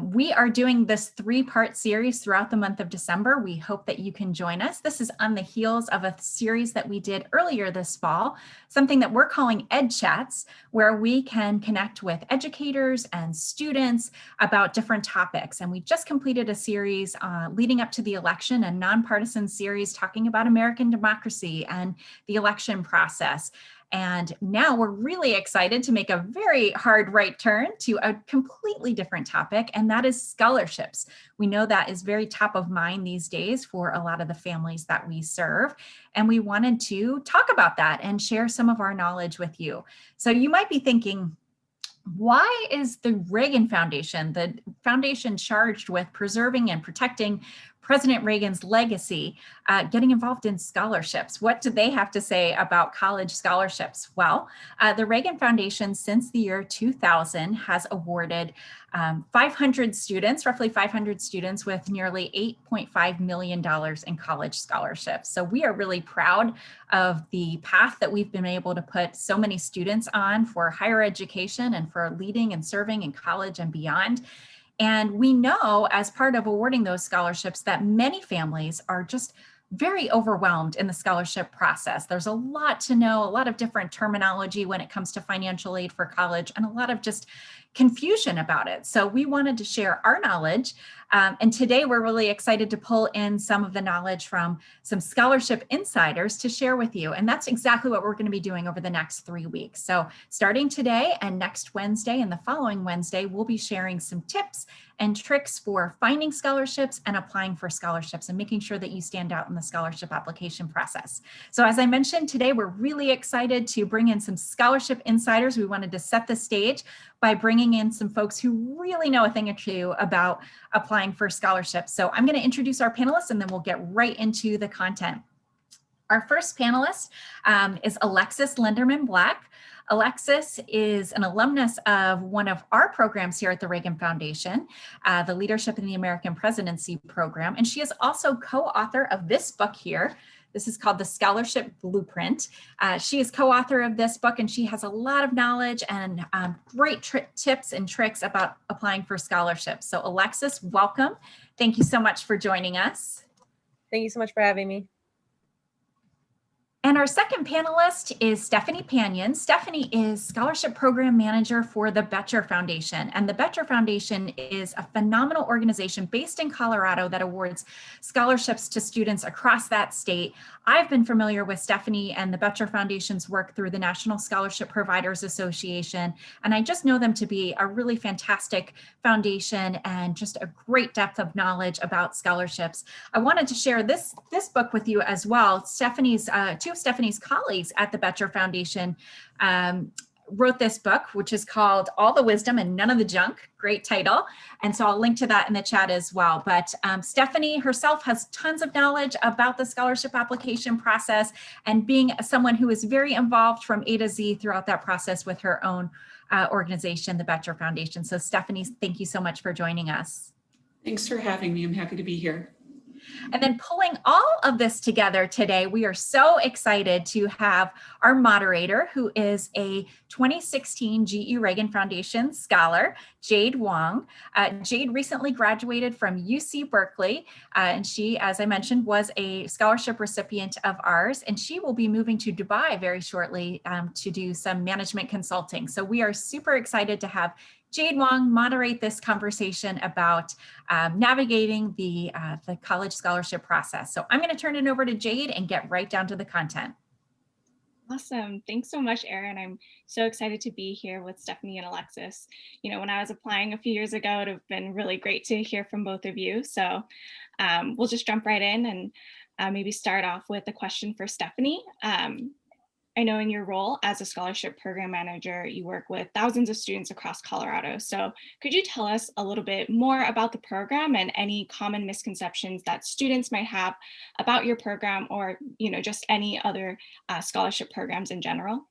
We are doing this 3-part series throughout the month of December. We hope that you can join us. This is on the heels of a series that we did earlier this fall, something that we're calling Ed Chats, where we can connect with educators and students about different topics. And we just completed a series leading up to the election, a nonpartisan series talking about American democracy and the election process. And now we're really excited to make a very hard right turn to a completely different topic, and that is scholarships. We know that is very top of mind these days for a lot of the families that we serve, and we wanted to talk about that and share some of our knowledge with you. So you might be thinking, why is the Reagan Foundation, the foundation charged with preserving and protecting President Reagan's legacy, getting involved in scholarships? What do they have to say about college scholarships? Well, the Reagan Foundation since the year 2000 has awarded 500 students, roughly 500 students, with nearly $8.5 million in college scholarships. So we are really proud of the path that we've been able to put so many students on for higher education and for leading and serving in college and beyond. And we know, as part of awarding those scholarships, that many families are just very overwhelmed in the scholarship process. There's a lot to know, a lot of different terminology when it comes to financial aid for college, and a lot of just confusion about it. So we wanted to share our knowledge. And today we're really excited to pull in some of the knowledge from some scholarship insiders to share with you. And that's exactly what we're going to be doing over the next 3 weeks. So starting today and next Wednesday and the following Wednesday, we'll be sharing some tips and tricks for finding scholarships and applying for scholarships and making sure that you stand out in the scholarship application process. So as I mentioned, today we're really excited to bring in some scholarship insiders. We wanted to set the stage by bringing in some folks who really know a thing or two about applying for scholarships. So I'm going to introduce our panelists and then we'll get right into the content. Our first panelist is Alexis Lenderman Black. Alexis is an alumnus of one of our programs here at the Reagan Foundation, the Leadership in the American Presidency program, and she is also co-author of this book here. This is called The Scholarship Blueprint. She is co-author of this book, and she has a lot of knowledge and great tips and tricks about applying for scholarships. So Alexis, welcome. Thank you so much for joining us. Thank you so much for having me. And our second panelist is Stephanie Panion. Stephanie is Scholarship Program Manager for the Betcher Foundation. And the Betcher Foundation is a phenomenal organization based in Colorado that awards scholarships to students across that state. I've been familiar with Stephanie and the Betcher Foundation's work through the National Scholarship Providers Association. And I just know them to be a really fantastic foundation and just a great depth of knowledge about scholarships. I wanted to share this book with you as well. Two of Stephanie's colleagues at the Betcher Foundation wrote this book, which is called All the Wisdom and None of the Junk. Great title. And so I'll link to that in the chat as well. But Stephanie herself has tons of knowledge about the scholarship application process and being someone who is very involved from A to Z throughout that process with her own organization, the Betcher Foundation. So Stephanie, thank you so much for joining us. Thanks for having me. I'm happy to be here. And then pulling all of this together today, we are so excited to have our moderator, who is a 2016 GE Reagan Foundation scholar, Jade Wong. Jade recently graduated from UC Berkeley, and she, as I mentioned, was a scholarship recipient of ours, and she will be moving to Dubai very shortly to do some management consulting. So we are super excited to have Jade Wong moderate this conversation about navigating the college scholarship process. So I'm going to turn it over to Jade and get right down to the content. Awesome. Thanks so much, Erin. I'm so excited to be here with Stephanie and Alexis. You know, when I was applying a few years ago, it would have been really great to hear from both of you. So we'll just jump right in and maybe start off with a question for Stephanie. I know in your role as a scholarship program manager, you work with thousands of students across Colorado. So could you tell us a little bit more about the program and any common misconceptions that students might have about your program, or just any other scholarship programs in general?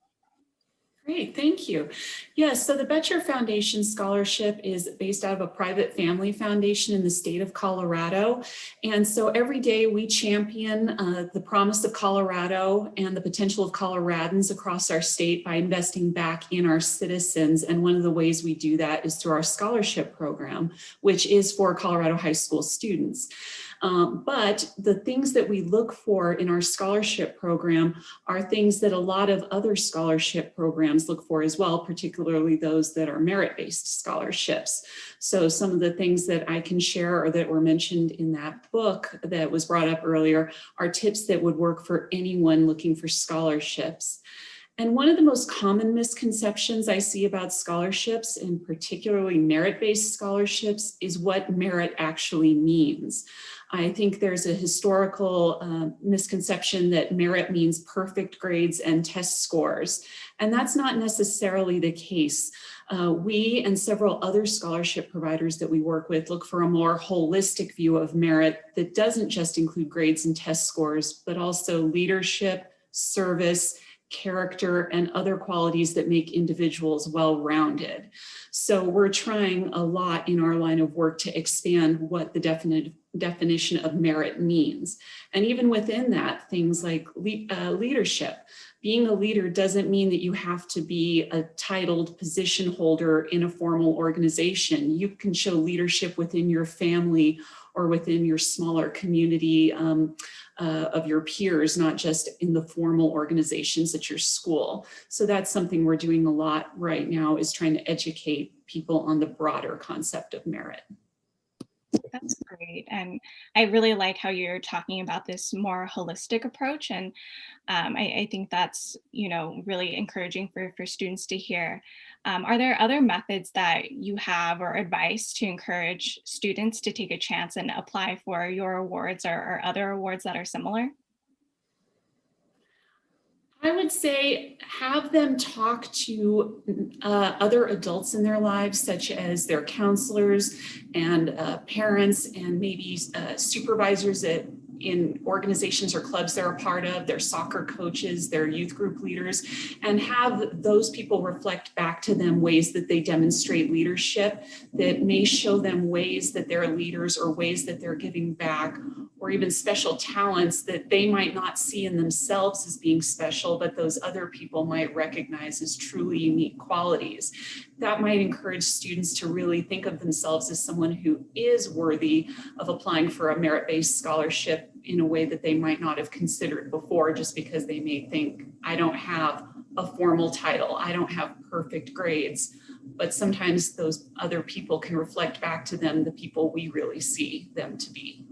Great, thank you. Yes, so the Betcher Foundation Scholarship is based out of a private family foundation in the state of Colorado. And so every day we champion the promise of Colorado and the potential of Coloradans across our state by investing back in our citizens. And one of the ways we do that is through our scholarship program, which is for Colorado high school students. But the things that we look for in our scholarship program are things that a lot of other scholarship programs look for as well, particularly those that are merit-based scholarships. So some of the things that I can share or that were mentioned in that book that was brought up earlier are tips that would work for anyone looking for scholarships. And one of the most common misconceptions I see about scholarships, and particularly merit-based scholarships, is what merit actually means. I think there's a historical misconception that merit means perfect grades and test scores, and that's not necessarily the case. We and several other scholarship providers that we work with look for a more holistic view of merit that doesn't just include grades and test scores, but also leadership, service, character, and other qualities that make individuals well-rounded. So we're trying a lot in our line of work to expand what the definition of merit means. And even within that, things like leadership. Being a leader doesn't mean that you have to be a titled position holder in a formal organization. You can show leadership within your family or within your smaller community of your peers, not just in the formal organizations at your school. So that's something we're doing a lot right now, is trying to educate people on the broader concept of merit. That's great. And I really like how you're talking about this more holistic approach. And I think that's, really encouraging for students to hear. Are there other methods that you have or advice to encourage students to take a chance and apply for your awards or other awards that are similar? I would say have them talk to other adults in their lives, such as their counselors and parents and maybe supervisors in organizations or clubs they're a part of, their soccer coaches, their youth group leaders, and have those people reflect back to them ways that they demonstrate leadership that may show them ways that they're leaders or ways that they're giving back, or even special talents that they might not see in themselves as being special, but those other people might recognize as truly unique qualities. That might encourage students to really think of themselves as someone who is worthy of applying for a merit-based scholarship in a way that they might not have considered before, just because they may think, I don't have a formal title, I don't have perfect grades. But sometimes those other people can reflect back to them the people we really see them to be.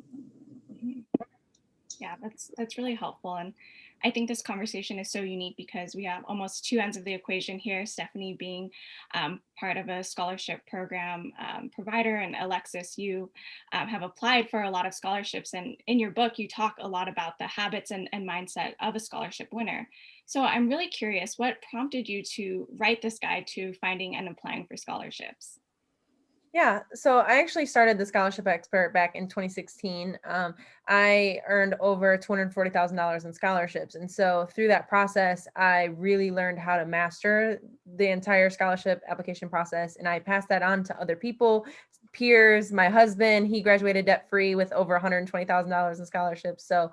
Yeah, that's really helpful. And I think this conversation is so unique because we have almost two ends of the equation here, Stephanie being part of a scholarship program provider, and Alexis, you have applied for a lot of scholarships. And in your book, you talk a lot about the habits and mindset of a scholarship winner. So I'm really curious, what prompted you to write this guide to finding and applying for scholarships? Yeah, so I actually started the Scholarship Expert back in 2016. I earned over $240,000 in scholarships. And so through that process, I really learned how to master the entire scholarship application process. And I passed that on to other people, peers. My husband, he graduated debt-free with over $120,000 in scholarships. So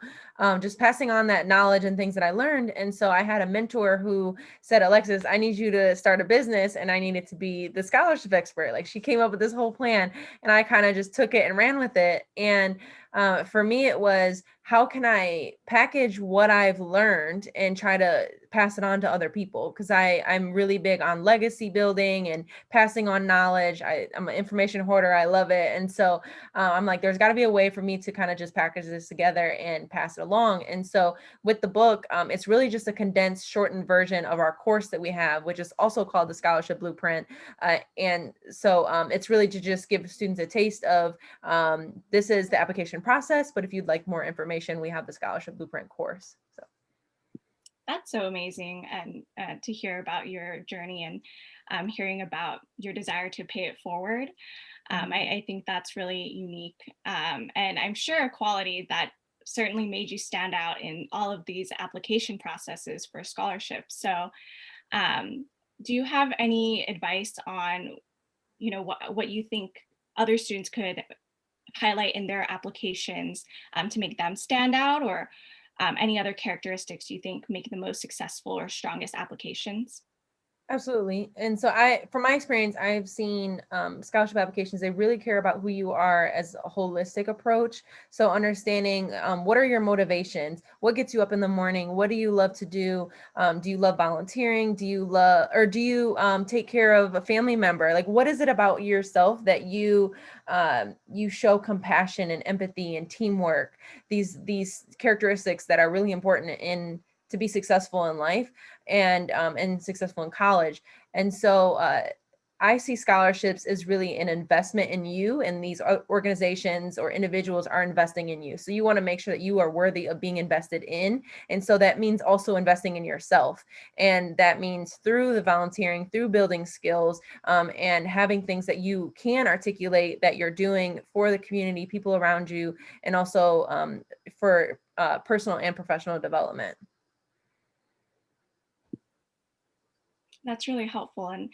just passing on that knowledge and things that I learned. And so I had a mentor who said, Alexis, I need you to start a business, and I needed to be the scholarship expert. Like, she came up with this whole plan, and I kind of just took it and ran with it. And for me, it was, how can I package what I've learned and try to pass it on to other people? Because I'm really big on legacy building and passing on knowledge. I'm an information hoarder. I love it. And so I'm like, there's got to be a way for me to kind of just package this together and pass it along. And so with the book, it's really just a condensed, shortened version of our course that we have, which is also called the Scholarship Blueprint. And so it's really to just give students a taste of this is the application process, but if you'd like more information, we have the Scholarship Blueprint course. So that's so amazing, and to hear about your journey and hearing about your desire to pay it forward. I think that's really unique, and I'm sure a quality that certainly made you stand out in all of these application processes for scholarships. So do you have any advice on, what you think other students could highlight in their applications to make them stand out, or any other characteristics you think make the most successful or strongest applications? Absolutely. And so from my experience, I've seen scholarship applications, they really care about who you are as a holistic approach. So understanding what are your motivations? What gets you up in the morning? What do you love to do? Do you love volunteering? Do you take care of a family member? Like, what is it about yourself that you show compassion and empathy and teamwork? These characteristics that are really important to be successful in life and successful in college. And so I see scholarships as really an investment in you, and these organizations or individuals are investing in you. So you want to make sure that you are worthy of being invested in. And so that means also investing in yourself. And that means through the volunteering, through building skills, and having things that you can articulate that you're doing for the community, people around you, and also for personal and professional development. That's really helpful. And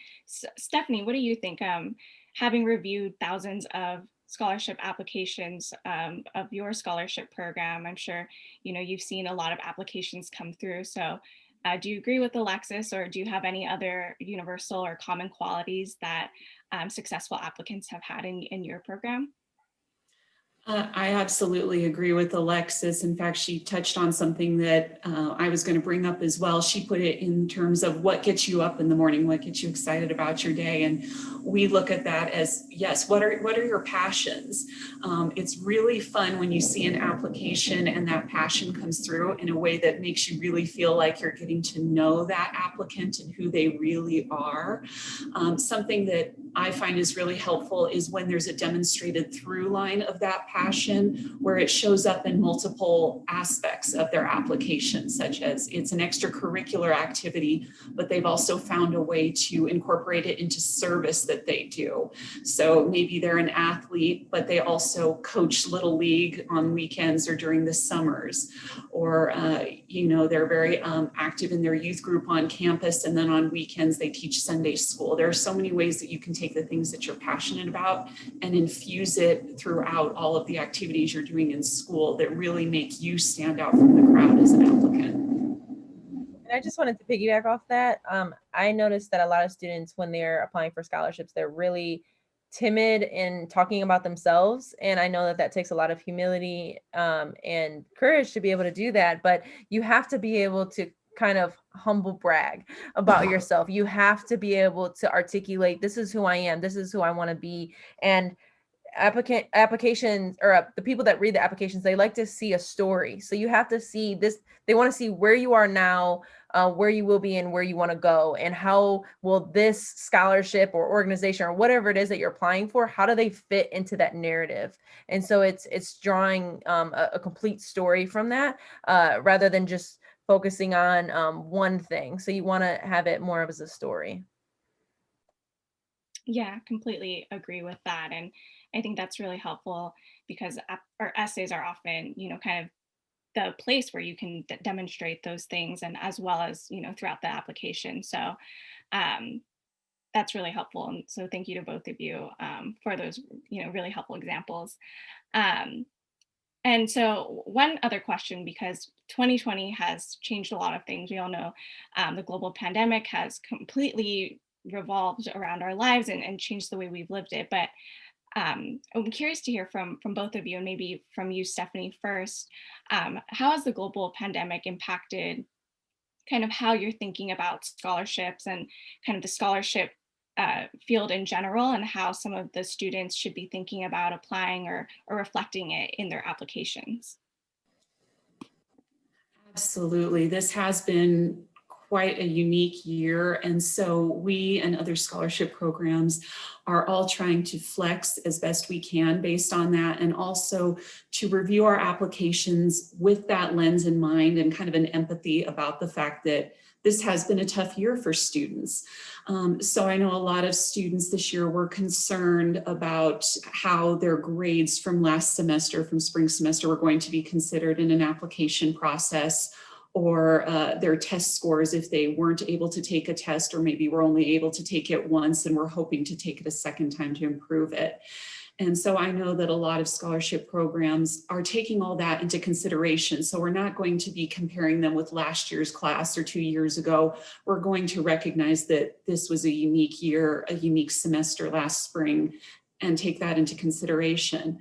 Stephanie, what do you think? Having reviewed thousands of scholarship applications of your scholarship program, I'm sure you've seen a lot of applications come through. So do you agree with Alexis, or do you have any other universal or common qualities that successful applicants have had in your program? I absolutely agree with Alexis. In fact, she touched on something that I was going to bring up as well. She put it in terms of what gets you up in the morning, what gets you excited about your day. And we look at that as, yes, what are your passions? It's really fun when you see an application and that passion comes through in a way that makes you really feel like you're getting to know that applicant and who they really are. Something that I find is really helpful is when there's a demonstrated through line of that passion, where it shows up in multiple aspects of their application, such as it's an extracurricular activity, but they've also found a way to incorporate it into service that they do. So maybe they're an athlete, but they also coach Little League on weekends or during the summers, or they're very active in their youth group on campus, and then on weekends they teach Sunday school. There are so many ways that you can take the things that you're passionate about and infuse it throughout all of the activities you're doing in school that really make you stand out from the crowd as an applicant. And I just wanted to piggyback off that. I noticed that a lot of students, when they're applying for scholarships, they're really timid in talking about themselves. And I know that takes a lot of humility and courage to be able to do that. But you have to be able to kind of humble brag about yourself. You have to be able to articulate, this is who I am, this is who I want to be. And applications, or the people that read the applications, they like to see a story. So you have to see this, they want to see where you are now, where you will be, and where you want to go, and how will this scholarship or organization or whatever it is that you're applying for, how do they fit into that narrative? And so it's drawing a complete story from that, rather than just focusing on one thing. So you want to have it more of as a story. Yeah, completely agree with that. And I think that's really helpful, because our essays are often, kind of the place where you can demonstrate those things, and as well as, throughout the application. So that's really helpful. And so thank you to both of you for those, really helpful examples. And so one other question, because 2020 has changed a lot of things. We all know the global pandemic has completely revolved around our lives and changed the way we've lived it. But I'm curious to hear from both of you, and maybe from you, Stephanie, first. How has the global pandemic impacted kind of how you're thinking about scholarships and kind of the scholarship field in general, and how some of the students should be thinking about applying or reflecting it in their applications? Absolutely. This has been quite a unique year. And so we and other scholarship programs are all trying to flex as best we can based on that, and also to review our applications with that lens in mind, and kind of an empathy about the fact that this has been a tough year for students. So I know a lot of students this year were concerned about how their grades from last semester, from spring semester, were going to be considered in an application process, or their test scores if they weren't able to take a test, or maybe were only able to take it once and were hoping to take it a second time to improve it. And so I know that a lot of scholarship programs are taking all that into consideration. So we're not going to be comparing them with last year's class or 2 years ago. We're going to recognize that this was a unique year, a unique semester last spring, and take that into consideration.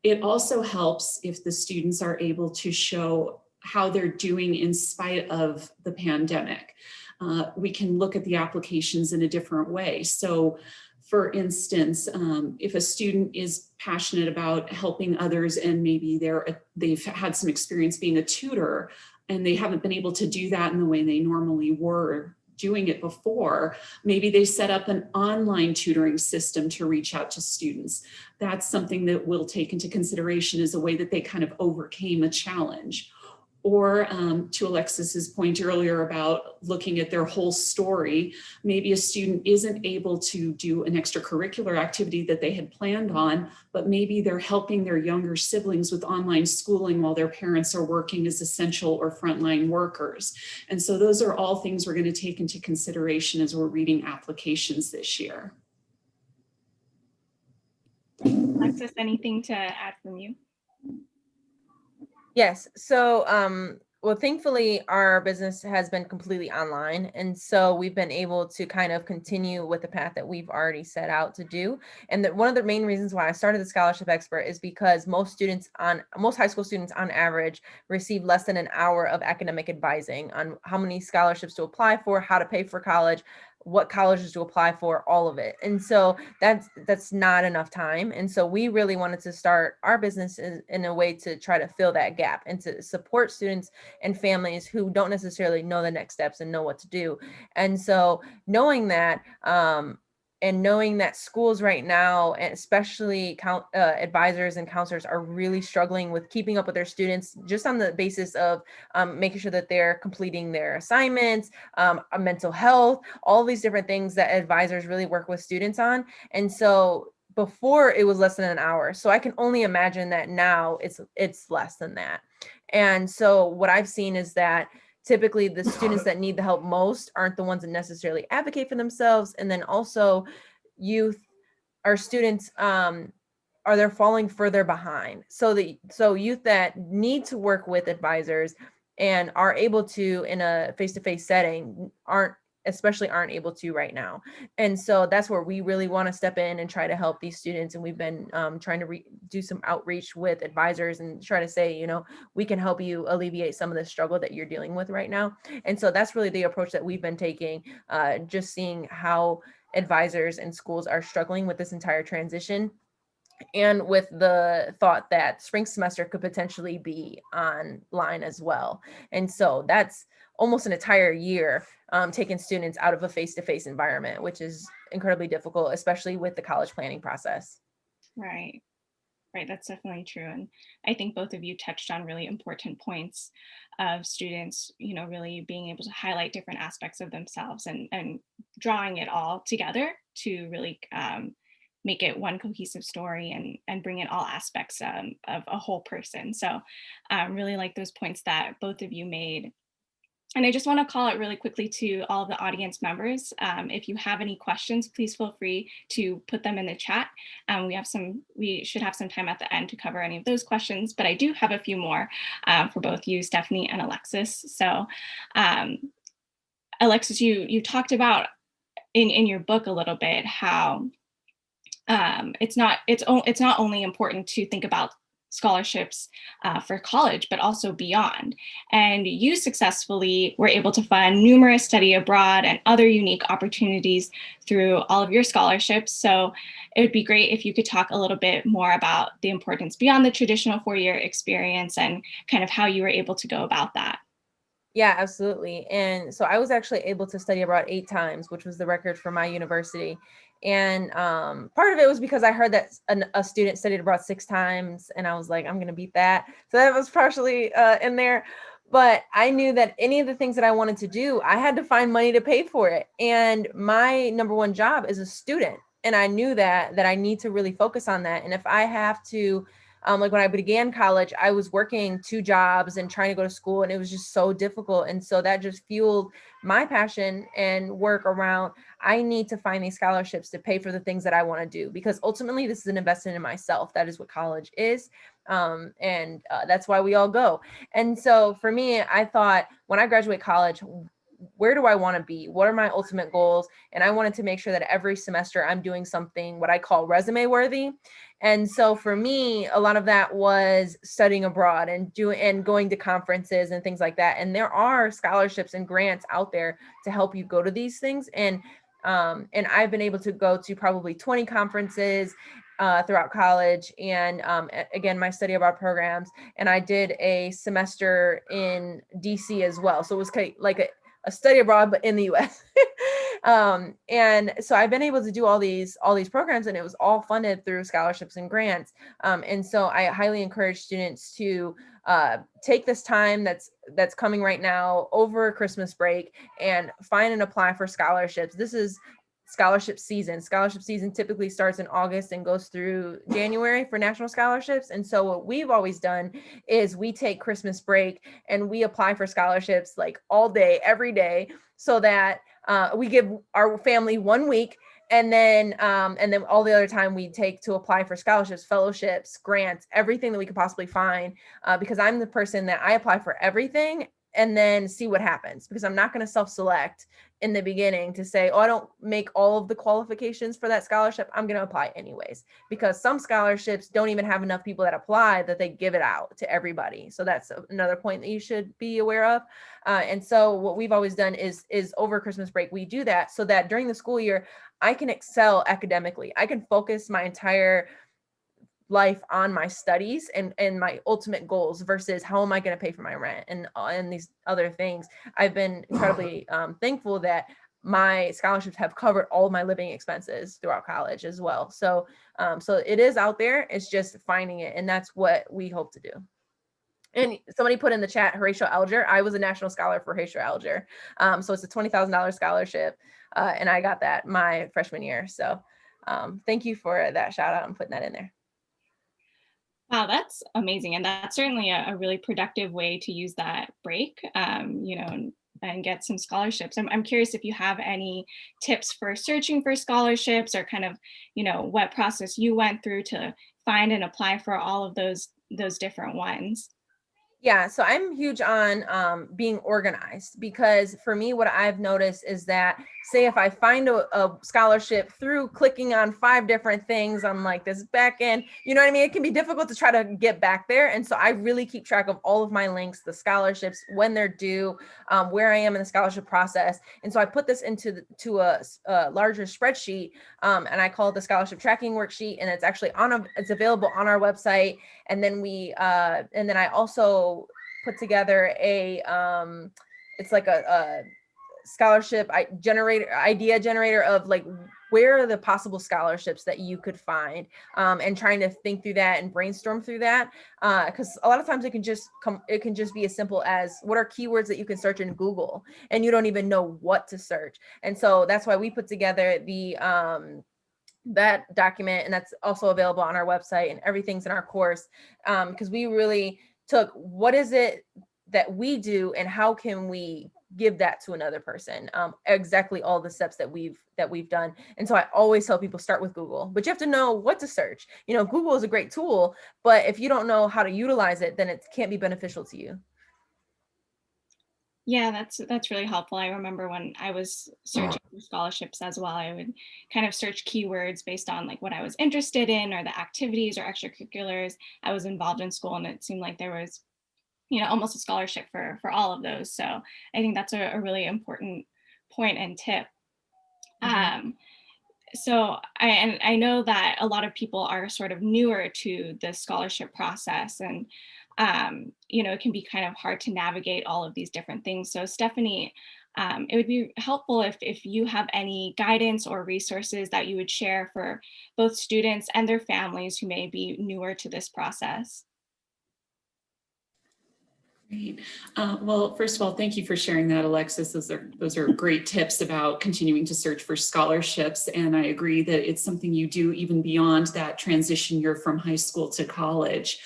It also helps if the students are able to show how they're doing in spite of the pandemic. We can look at the applications in a different way. So for instance, if a student is passionate about helping others and maybe they've had some experience being a tutor and they haven't been able to do that in the way they normally were doing it before, maybe they set up an online tutoring system to reach out to students. That's something that we'll take into consideration as a way that they kind of overcame a challenge. Or to Alexis's point earlier about looking at their whole story, maybe a student isn't able to do an extracurricular activity that they had planned on, but maybe they're helping their younger siblings with online schooling while their parents are working as essential or frontline workers. And so those are all things we're going to take into consideration as we're reading applications this year. Alexis, anything to add from you? Yes. So, well, thankfully, our business has been completely online. And so we've been able to kind of continue with the path that we've already set out to do. And that one of the main reasons why I started the Scholarship Expert is because most high school students on average receive less than an hour of academic advising on how many scholarships to apply for, how to pay for college, what colleges to apply for, all of it. And so that's not enough time. And so we really wanted to start our business in a way to try to fill that gap and to support students and families who don't necessarily know the next steps and know what to do. And so knowing that, and knowing that schools right now, and especially advisors and counselors, are really struggling with keeping up with their students just on the basis of making sure that they're completing their assignments, mental health, all these different things that advisors really work with students on. And so before it was less than an hour. So I can only imagine that now it's less than that. And so what I've seen is that typically the students that need the help most aren't the ones that necessarily advocate for themselves. And then also youth or students, they're falling further behind. So youth that need to work with advisors and are able to in a face-to-face setting aren't able to right now. And so that's where we really want to step in and try to help these students. And we've been trying to do some outreach with advisors and try to say, we can help you alleviate some of the struggle that you're dealing with right now. And so that's really the approach that we've been taking, just seeing how advisors and schools are struggling with this entire transition, and with the thought that spring semester could potentially be online as well. And so that's almost an entire year taking students out of a face-to-face environment, which is incredibly difficult, especially with the college planning process. Right. That's definitely true. And I think both of you touched on really important points of students, really being able to highlight different aspects of themselves and drawing it all together to really make it one cohesive story and bring in all aspects of a whole person. So really like those points that both of you made. And I just want to call it really quickly to all of the audience members. If you have any questions, please feel free to put them in the chat. We should have some time at the end to cover any of those questions, but I do have a few more for both you, Stephanie and Alexis. So Alexis, you talked about in your book a little bit how it's not only important to think about scholarships for college, but also beyond. And you successfully were able to fund numerous study abroad and other unique opportunities through all of your scholarships. So it would be great if you could talk a little bit more about the importance beyond the traditional four-year experience and kind of how you were able to go about that. Yeah, absolutely. And so I was actually able to study abroad 8 times, which was the record for my university. And part of it was because I heard that a student studied abroad 6 times, and I was like, I'm going to beat that. So that was partially in there. But I knew that any of the things that I wanted to do, I had to find money to pay for it. And my number one job is a student. And I knew that I need to really focus on that. And if I have to Like when I began college, I was working 2 jobs and trying to go to school, and it was just so difficult. And so that just fueled my passion and work around, I need to find these scholarships to pay for the things that I want to do, because ultimately this is an investment in myself. That is what college is. That's why we all go. And so for me, I thought when I graduate college, where do I want to be? What are my ultimate goals? And I wanted to make sure that every semester I'm doing something what I call resume worthy. And so for me, a lot of that was studying abroad and going to conferences and things like that. And there are scholarships and grants out there to help you go to these things. And I've been able to go to probably 20 conferences throughout college, and again, my study abroad programs. And I did a semester in DC as well. So it was kind of like a study abroad, but in the US. And so I've been able to do all these programs, and it was all funded through scholarships and grants. And so I highly encourage students to take this time that's coming right now over Christmas break and find and apply for scholarships. This is scholarship season. Scholarship season typically starts in August and goes through January for national scholarships. And so what we've always done is we take Christmas break and we apply for scholarships like all day, every day, so that we give our family 1 week, and then all the other time we take to apply for scholarships, fellowships, grants, everything that we could possibly find, because I'm the person that I apply for everything and then see what happens, because I'm not going to self-select in the beginning to say, oh, I don't make all of the qualifications for that scholarship. I'm going to apply anyways, because some scholarships don't even have enough people that apply that they give it out to everybody. So that's another point that you should be aware of. And so what we've always done is over Christmas break, we do that so that during the school year, I can excel academically. I can focus my entire life on my studies and my ultimate goals versus how am I going to pay for my rent and these other things. I've been incredibly thankful that my scholarships have covered all of my living expenses throughout college as well. So it is out there. It's just finding it. And that's what we hope to do. And somebody put in the chat, Horatio Alger. I was a national scholar for Horatio Alger. So it's a $20,000 scholarship. And I got that my freshman year. So thank you for that shout out and putting that in there. Wow, that's amazing. And that's certainly a really productive way to use that break, and get some scholarships. I'm curious if you have any tips for searching for scholarships, or kind of, what process you went through to find and apply for all of those different ones. Yeah, so I'm huge on being organized, because for me, what I've noticed is that, say if I find a scholarship through clicking on 5 different things, I'm like this back end, you know what I mean? It can be difficult to try to get back there. And so I really keep track of all of my links, the scholarships, when they're due, where I am in the scholarship process. And so I put this into a larger spreadsheet, and I call it the scholarship tracking worksheet. And it's actually it's available on our website. And then and then I also put together it's like a scholarship idea generator of like, where are the possible scholarships that you could find, and trying to think through that and brainstorm through that. Because a lot of times it can just be as simple as, what are keywords that you can search in Google and you don't even know what to search. And so that's why we put together that document, and that's also available on our website, and everything's in our course, because we really took what is it that we do and how can we give that to another person, exactly all the steps that we've done. And so I always tell people, start with Google, but you have to know what to search. Google is a great tool, but if you don't know how to utilize it, then it can't be beneficial to you. Yeah, that's really helpful. I remember when I was searching for scholarships as well, I would kind of search keywords based on like what I was interested in, or the activities or extracurriculars I was involved in school. And it seemed like there was, almost a scholarship for all of those. So I think that's a really important point and tip. Mm-hmm. So I know that a lot of people are sort of newer to the scholarship process, and it can be kind of hard to navigate all of these different things. So Stephanie, it would be helpful if you have any guidance or resources that you would share for both students and their families who may be newer to this process. Great. Well, first of all, thank you for sharing that, Alexis. Those are great tips about continuing to search for scholarships. And I agree that it's something you do even beyond that transition year from high school to college.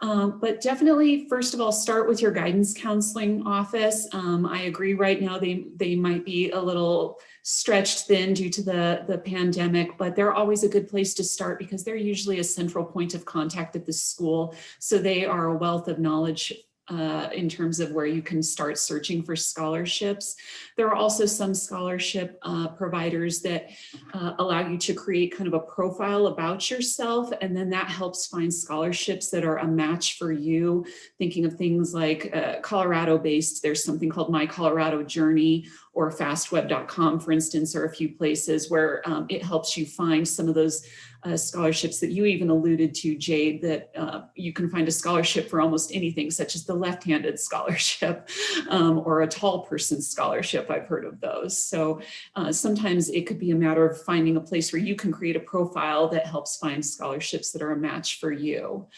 But definitely, first of all, start with your guidance counseling office. I agree right now they might be a little stretched thin due to the pandemic, but they're always a good place to start because they're usually a central point of contact at the school. So they are a wealth of knowledge in terms of where you can start searching for scholarships. There are also some scholarship providers that allow you to create kind of a profile about yourself, and then that helps find scholarships that are a match for you. Thinking of things like Colorado-based, there's something called My Colorado Journey, or fastweb.com, for instance, are a few places where it helps you find some of those scholarships that you even alluded to, Jade, that you can find a scholarship for almost anything, such as the left-handed scholarship or a tall person scholarship. I've heard of those. So sometimes it could be a matter of finding a place where you can create a profile that helps find scholarships that are a match for you.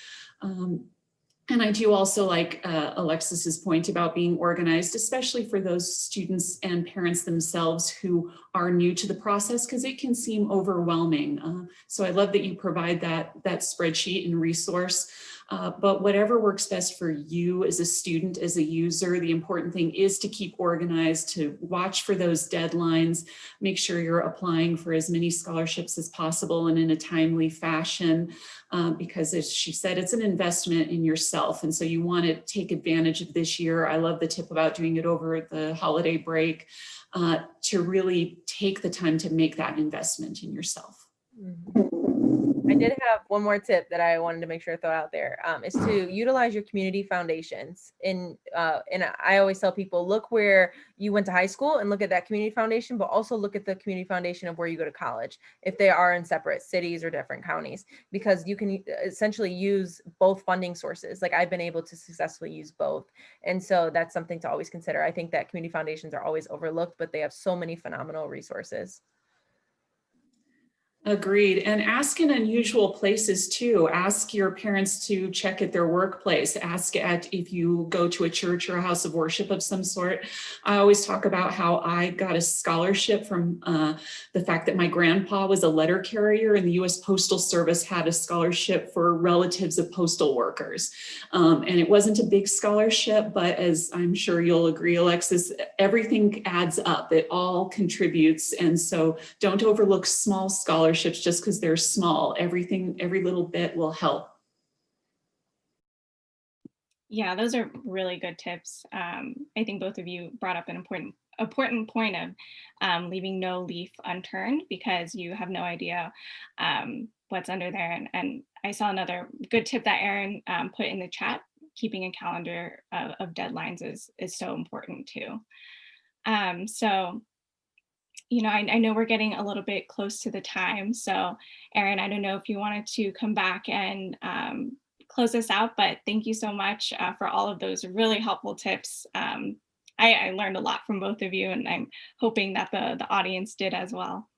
And I do also like Alexis's point about being organized, especially for those students and parents themselves who are new to the process, because it can seem overwhelming. So I love that you provide that spreadsheet and resource. But whatever works best for you as a student, as a user, the important thing is to keep organized, to watch for those deadlines, make sure you're applying for as many scholarships as possible and in a timely fashion, because as she said, it's an investment in yourself. And so you want to take advantage of this year. I love the tip about doing it over the holiday break, to really take the time to make that investment in yourself. I did have one more tip that I wanted to make sure to throw out there, is to utilize your community foundations. And I always tell people, look where you went to high school and look at that community foundation, but also look at the community foundation of where you go to college, if they are in separate cities or different counties, because you can essentially use both funding sources. Like I've been able to successfully use both. And so that's something to always consider. I think that community foundations are always overlooked, but they have so many phenomenal resources. Agreed. And ask in unusual places too. Ask your parents to check at their workplace. Ask at if you go to a church or a house of worship of some sort. I always talk about how I got a scholarship from the fact that my grandpa was a letter carrier, and the U.S. Postal Service had a scholarship for relatives of postal workers. And it wasn't a big scholarship, but as I'm sure you'll agree, Alexis, everything adds up. It all contributes. And so don't overlook small scholarships just because they're small. Every little bit will help. Yeah, those are really good tips. I think both of you brought up an important point of leaving no leaf unturned, because you have no idea what's under there. And I saw another good tip that Erin put in the chat. Keeping a calendar of deadlines is so important too. So, you know, I know we're getting a little bit close to the time. So Erin, I don't know if you wanted to come back and close us out, but thank you so much for all of those really helpful tips. I learned a lot from both of you, and I'm hoping that the audience did as well.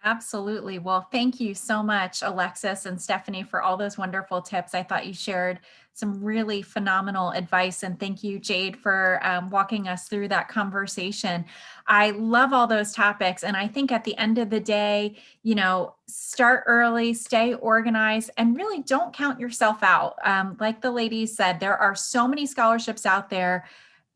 Absolutely. Well, thank you so much, Alexis and Stephanie, for all those wonderful tips. I thought you shared some really phenomenal advice, and thank you, Jade, for walking us through that conversation. I love all those topics, and I think at the end of the day, you know, start early, stay organized, and really don't count yourself out. Like the ladies said, there are so many scholarships out there.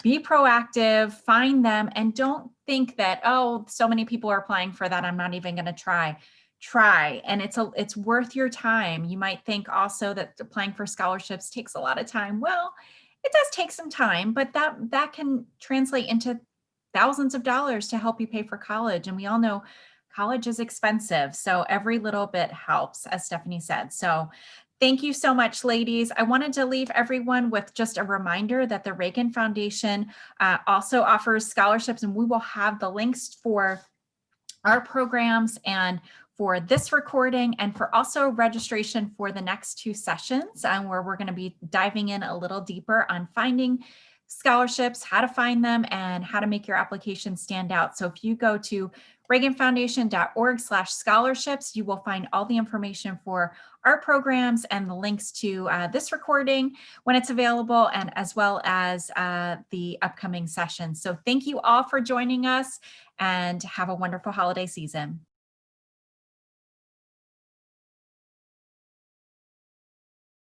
Be proactive, find them, and don't think that, oh, so many people are applying for that, I'm not even going to try. Try, and it's worth your time. You might think also that applying for scholarships takes a lot of time. Well, it does take some time, but that can translate into thousands of dollars to help you pay for college. And we all know college is expensive, so every little bit helps, as Stephanie said. So thank you so much, ladies. I wanted to leave everyone with just a reminder that the Reagan Foundation also offers scholarships, and we will have the links for our programs and for this recording, and for also registration for the next two sessions, where we're going to be diving in a little deeper on finding scholarships, how to find them, and how to make your application stand out. So if you go to reaganfoundation.org/scholarships. You will find all the information for our programs and the links to this recording when it's available, and as well as the upcoming sessions. So thank you all for joining us, and have a wonderful holiday season.